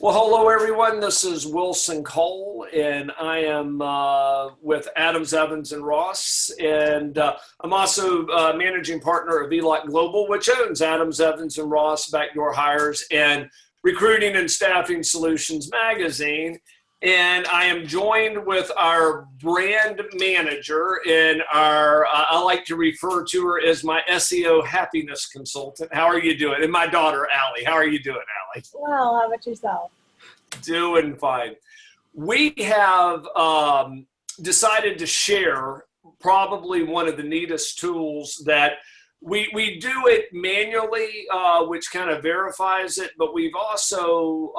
Well, hello everyone. This is Wilson Cole, and I am with Adams, Evans and Ross, and I'm also managing partner of ELOC Global, which owns Adams, Evans and Ross, Backdoor Hires, and Recruiting and Staffing Solutions magazine. And I am joined with our brand manager and I like to refer to her as my SEO happiness consultant. How are you doing? And my daughter, Allie. How are you doing, Allie? Well, how about yourself? Doing fine. We have decided to share probably one of the neatest tools that we do it manually, which kind of verifies it, but we've also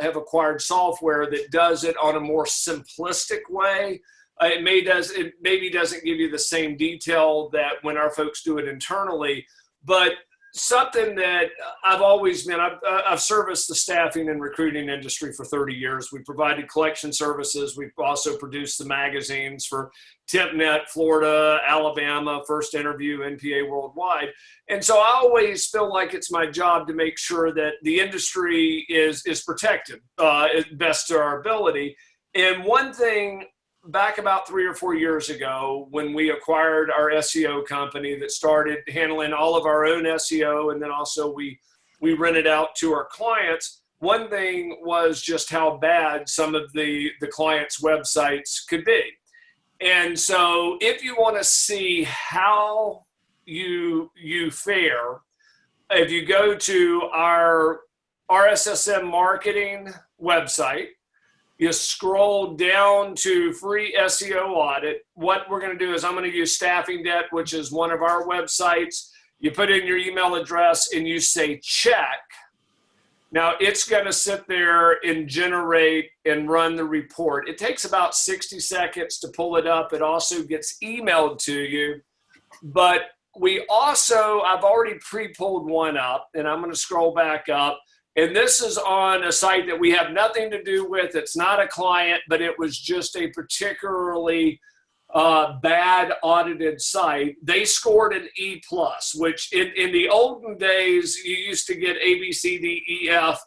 have acquired software that does it on a more simplistic way. It maybe doesn't give you the same detail that when our folks do it internally, but something that I've serviced the staffing and recruiting industry for 30 years. We provided collection services. We've also produced the magazines for TempNet, Florida, Alabama, First Interview, NPA Worldwide. And so I always feel like it's my job to make sure that the industry is protected best to our ability. And one thing back about 3 or 4 years ago, when we acquired our SEO company that started handling all of our own SEO, and then also we rented out to our clients, one thing was just how bad some of the clients' websites could be. And so if you want to see how you fare, if you go to our RSSM marketing website, you scroll down to free SEO audit. What we're going to do is I'm going to use Staffing Debt, which is one of our websites. You put in your email address and you say check. Now it's going to sit there and generate and run the report. It takes about 60 seconds to pull it up. It also gets emailed to you. But I've already pre-pulled one up, and I'm going to scroll back up. And this is on a site that we have nothing to do with. It's not a client, but it was just a particularly bad audited site. They scored an E+, which in the olden days, you used to get A, B, C, D, E, F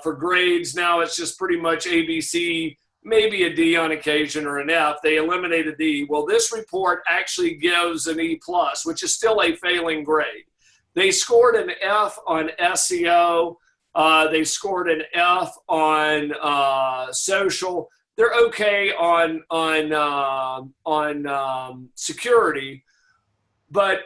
for grades. Now it's just pretty much A, B, C, maybe a D on occasion or an F. They eliminated the E. Well, this report actually gives an E+, which is still a failing grade. They scored an F on SEO. They scored an F on social. They're okay on security. But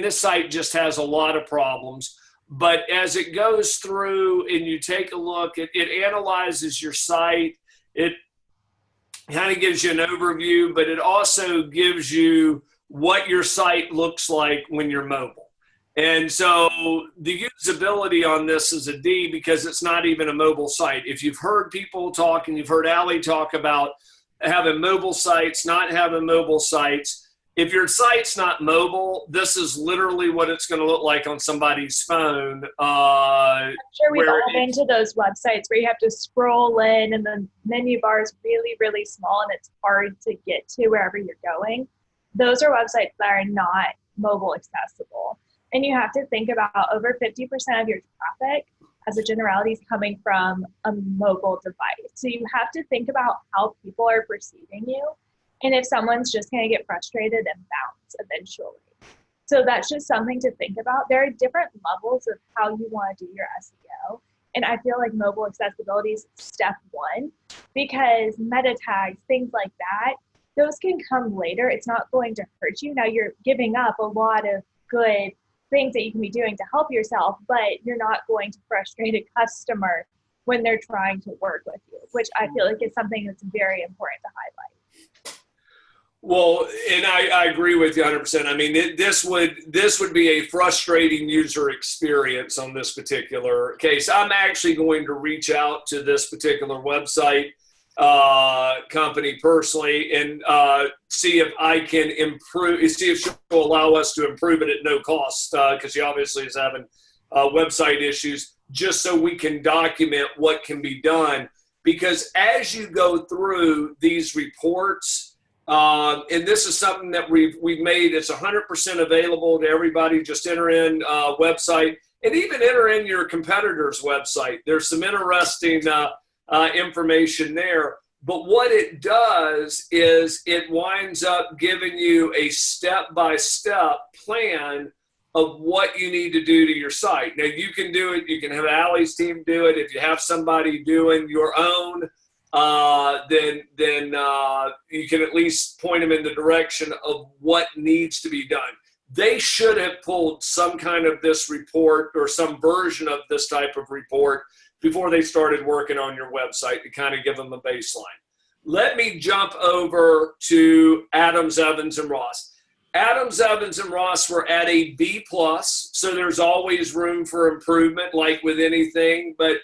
this site just has a lot of problems. But as it goes through and you take a look, it analyzes your site. It kind of gives you an overview, but it also gives you what your site looks like when you're mobile. And so the usability on this is a D because it's not even a mobile site. If you've heard people talk and you've heard Allie talk about having mobile sites, not having mobile sites, if your site's not mobile, this is literally what it's going to look like on somebody's phone. I'm sure we've all been to those websites where you have to scroll in and the menu bar is really, really small and it's hard to get to wherever you're going. Those are websites that are not mobile accessible. And you have to think about over 50% of your traffic as a generality is coming from a mobile device. So you have to think about how people are perceiving you and if someone's just going to get frustrated and bounce eventually. So that's just something to think about. There are different levels of how you want to do your SEO. And I feel like mobile accessibility is step one because meta tags, things like that, those can come later. It's not going to hurt you. Now you're giving up a lot of good things that you can be doing to help yourself, but you're not going to frustrate a customer when they're trying to work with you, which I feel like is something that's very important to highlight. Well, and I agree with you 100%. I mean, this would be a frustrating user experience on this particular case. I'm actually going to reach out to this particular website company personally and see if I can improve, see if she'll allow us to improve it at no cost because she obviously is having website issues, just so we can document what can be done. Because as you go through these reports, and this is something that we've made, it's 100% available to everybody. Just enter in website and even enter in your competitor's website. There's some interesting information there. But what it does is it winds up giving you a step-by-step plan of what you need to do to your site. Now, you can do it. You can have Allie's team do it. If you have somebody doing your own, then you can at least point them in the direction of what needs to be done. They should have pulled some kind of this report or some version of this type of report before they started working on your website to kind of give them a baseline. Let me jump over to Adams, Evans, and Ross. Adams, Evans, and Ross were at a B+, so there's always room for improvement, like with anything. But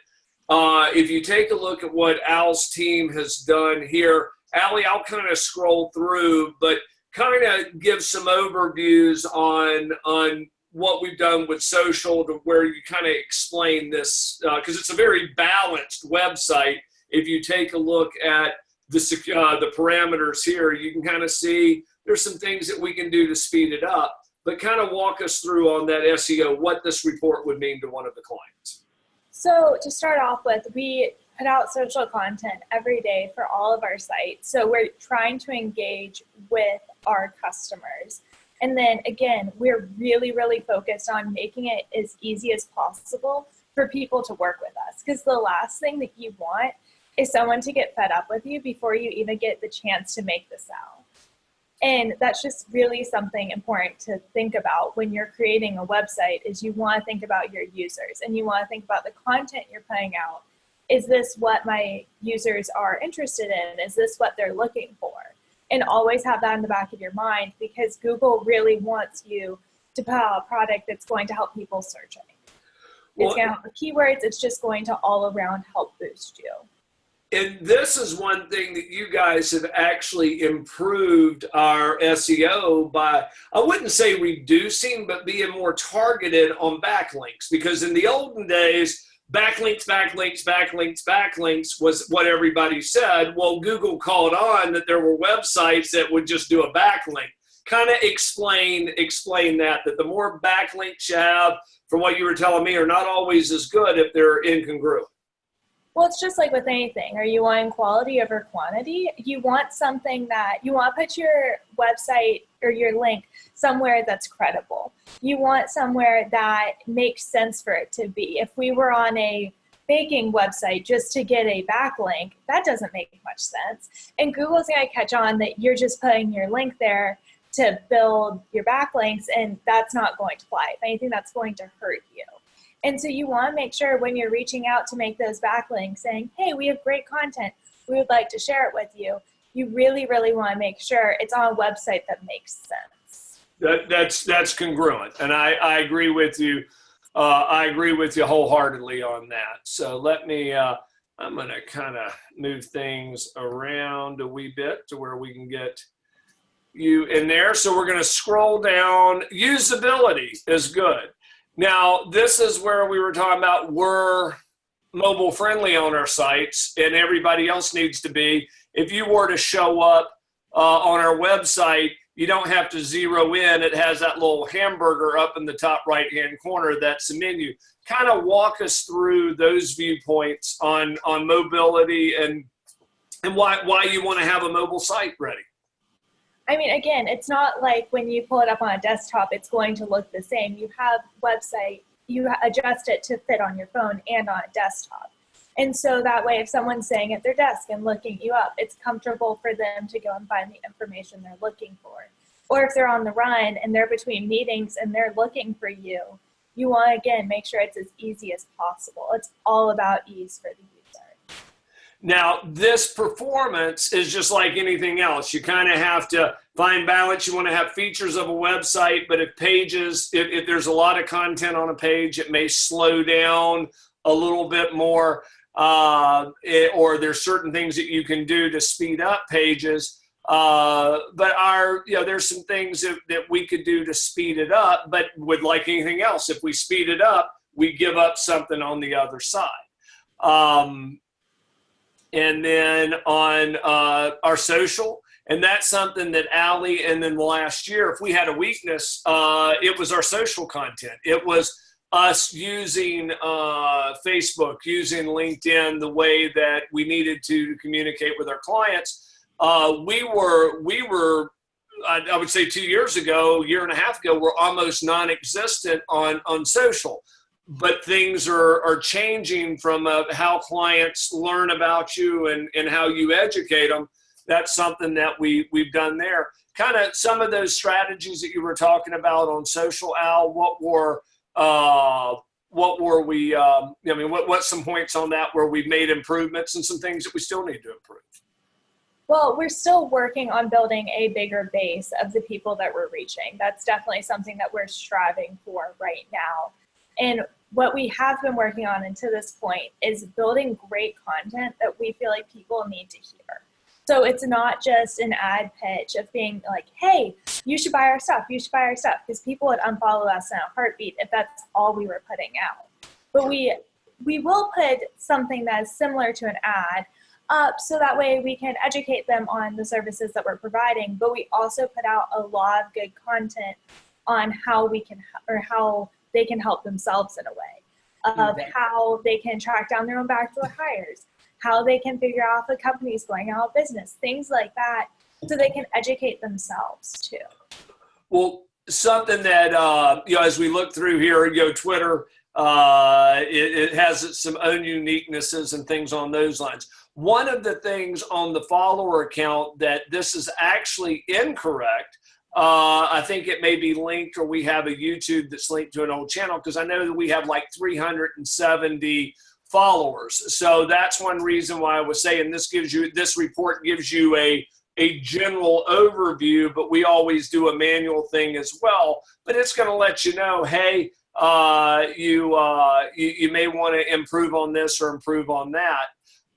if you take a look at what Al's team has done here, Allie, I'll kind of scroll through, but kind of give some overviews on what we've done with social, to where you kind of explain this, because it's a very balanced website. If you take a look at the parameters here, you can kind of see there's some things that we can do to speed it up, but kind of walk us through on that SEO, what this report would mean to one of the clients. So to start off with, we put out social content every day for all of our sites. So we're trying to engage with our customers. And then again, we're really, really focused on making it as easy as possible for people to work with us. Because the last thing that you want is someone to get fed up with you before you even get the chance to make the sale. And that's just really something important to think about when you're creating a website, is you want to think about your users and you want to think about the content you're putting out. Is this what my users are interested in? Is this what they're looking for? And always have that in the back of your mind, because Google really wants you to put out a product that's going to help people searching. It's going to help with keywords. It's just going to all around help boost you. And this is one thing that you guys have actually improved our SEO by, I wouldn't say reducing, but being more targeted on backlinks. Because in the olden days, backlinks was what everybody said. Well, Google caught on that there were websites that would just do a backlink. Kind of explain that the more backlinks you have, from what you were telling me, are not always as good if they're incongruent. Well, it's just like with anything. Are you wanting quality over quantity? You want something that, you want to put your website or your link somewhere that's credible. You want somewhere that makes sense for it to be. If we were on a baking website just to get a backlink, that doesn't make much sense. And Google's going to catch on that you're just putting your link there to build your backlinks, and that's not going to fly. If anything, that's going to hurt you. And so you want to make sure when you're reaching out to make those backlinks saying, hey, we have great content, we would like to share it with you, you really, really want to make sure it's on a website that makes sense. That's congruent. And I agree with you. I agree with you wholeheartedly on that. So let me, I'm going to kind of move things around a wee bit to where we can get you in there. So we're going to scroll down. Usability is good. Now, this is where we were talking about we're mobile friendly on our sites, and everybody else needs to be. If you were to show up on our website, you don't have to zero in. It has that little hamburger up in the top right-hand corner. That's the menu. Kind of walk us through those viewpoints on mobility and why you want to have a mobile site ready. I mean, again, it's not like when you pull it up on a desktop, it's going to look the same. You have website, you adjust it to fit on your phone and on a desktop. And so that way, if someone's sitting at their desk and looking you up, it's comfortable for them to go and find the information they're looking for. Or if they're on the run and they're between meetings and they're looking for you, you want to, again, make sure it's as easy as possible. It's all about ease for the user. Now, this performance is just like anything else. You kind of have to find balance. You want to have features of a website, but if pages, if there's a lot of content on a page, it may slow down a little bit more, or there's certain things that you can do to speed up pages. But there's some things that we could do to speed it up, but with like anything else, if we speed it up, we give up something on the other side. And then on our social, and that's something that Allie, and then last year, if we had a weakness, it was our social content. It was us using Facebook, using LinkedIn the way that we needed to communicate with our clients. We were, I would say 2 years ago, year and a half ago, we're almost non-existent on social. But things are changing from how clients learn about you and how you educate them. That's something that we've done there. Kind of some of those strategies that you were talking about on social, Al, what were we, what's some points on that where we've made improvements and some things that we still need to improve? Well, we're still working on building a bigger base of the people that we're reaching. That's definitely something that we're striving for right now. And what we have been working on until this point is building great content that we feel like people need to hear. So it's not just an ad pitch of being like, hey, you should buy our stuff, you should buy our stuff, because people would unfollow us in a heartbeat if that's all we were putting out. But we will put something that is similar to an ad up so that way we can educate them on the services that we're providing, but we also put out a lot of good content on how we can, or how they can help themselves in a way, of how they can track down their own backdoor hires, how they can figure out if a company's going out of business, things like that, so they can educate themselves too. Well, something that, as we look through here, Twitter, it has its some own uniquenesses and things on those lines. One of the things on the follower account that this is actually incorrect, I think it may be linked, or we have a YouTube that's linked to an old channel, because I know that we have like 370 followers. So that's one reason why I was saying this report gives you a general overview, but we always do a manual thing as well. But it's going to let you know, hey, you may want to improve on this or improve on that.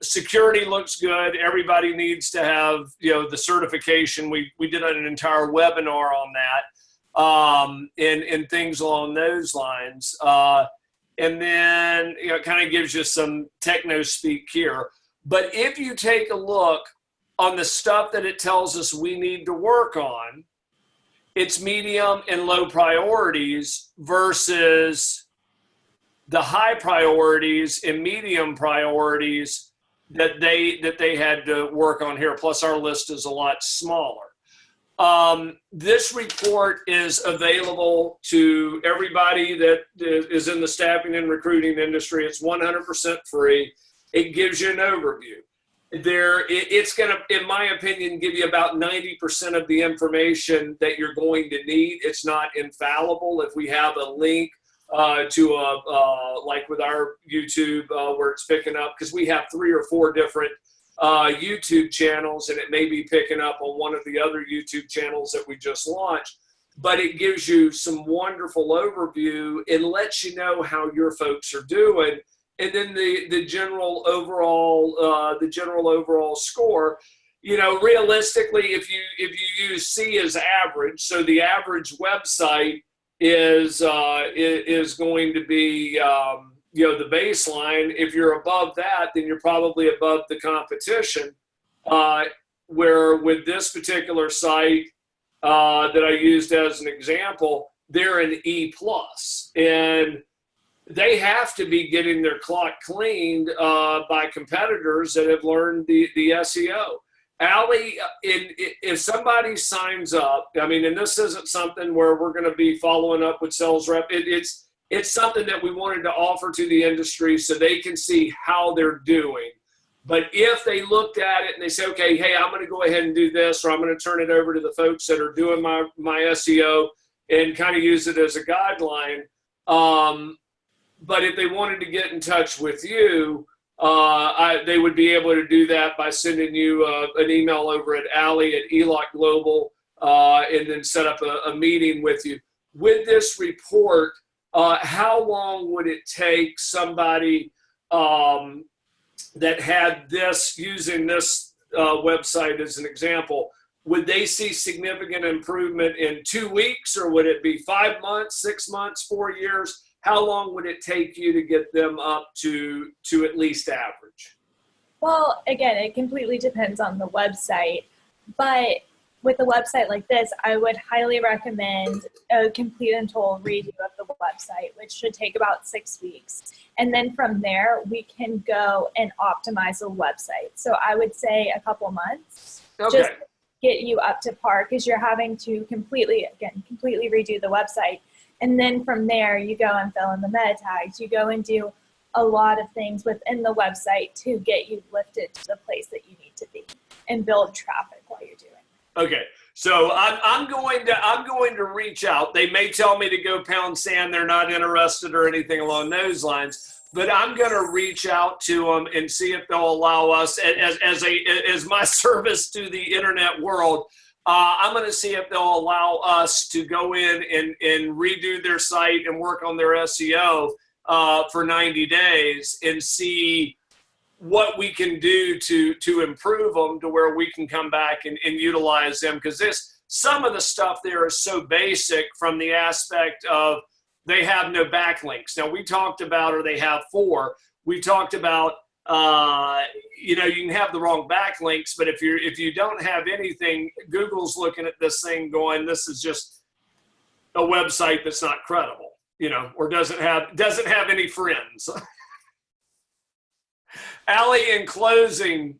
Security looks good. Everybody needs to have, the certification. We did an entire webinar on that, and things along those lines. And then, it kind of gives you some techno speak here. But if you take a look on the stuff that it tells us we need to work on, it's medium and low priorities versus the high priorities and medium priorities that they had to work on here. Plus our list is a lot smaller. This report is available to everybody that is in the staffing and recruiting industry. It's 100% free. It gives you an overview. It's going to, in my opinion, give you about 90% of the information that you're going to need. It's not infallible. If we have a link to like with our YouTube where it's picking up, because we have 3 or 4 different YouTube channels, and it may be picking up on one of the other YouTube channels that we just launched, but it gives you some wonderful overview and lets you know how your folks are doing. And then the general overall score, realistically, if you use C as average, so the average website is going to be the baseline. If you're above that, then you're probably above the competition. Where with this particular site that I used as an example, they're an E+, and they have to be getting their clock cleaned by competitors that have learned the SEO. Allie, if somebody signs up, and this isn't something where we're going to be following up with sales rep. It's something that we wanted to offer to the industry so they can see how they're doing. But if they looked at it and they say, okay, hey, I'm going to go ahead and do this, or I'm going to turn it over to the folks that are doing my SEO and kind of use it as a guideline. But if they wanted to get in touch with you, they would be able to do that by sending you an email over at Allie at Eloc Global, and then set up a meeting with you. With this report, how long would it take somebody that had this, using this website as an example, would they see significant improvement in 2 weeks, or would it be 5 months, 6 months, 4 years? How long would it take you to get them up to at least average? Well, again, it completely depends on the website, but with a website like this, I would highly recommend a complete and total redo of the website, which should take about 6 weeks. And then from there, we can go and optimize the website. So I would say a couple months, Okay. just to get you up to par, because you're having to completely redo the website. And then from there, you go and fill in the meta tags. You go and do a lot of things within the website to get you lifted to the place that you need to be and build traffic while you're doing it. Okay, so I'm going to reach out. They may tell me to go pound sand. They're not interested or anything along those lines. But I'm going to reach out to them and see if they'll allow us as my service to the internet world. I'm going to see if they'll allow us to go in and redo their site and work on their SEO for 90 days and see what we can do to improve them to where we can come back and utilize them. Because some of the stuff there is so basic from the aspect of they have no backlinks. Now we talked about, or they have 4. We talked about, you can have the wrong backlinks, but if you don't have anything, Google's looking at this thing going, this is just a website that's not credible, or doesn't have any friends. Allie, in closing,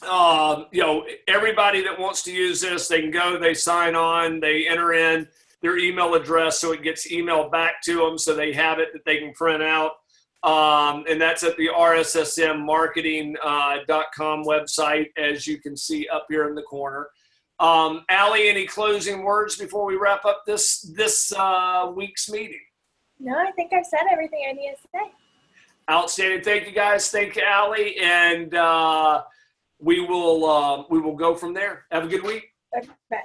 everybody that wants to use this, they can go, they sign on, they enter in their email address so it gets emailed back to them so they have it that they can print out. And that's at the rssmmarketing.com website, as you can see up here in the corner. Allie, any closing words before we wrap up this week's meeting? No, I think I've said everything I need to say. Outstanding. Thank you, guys. Thank you, Allie. And we will go from there. Have a good week. Okay.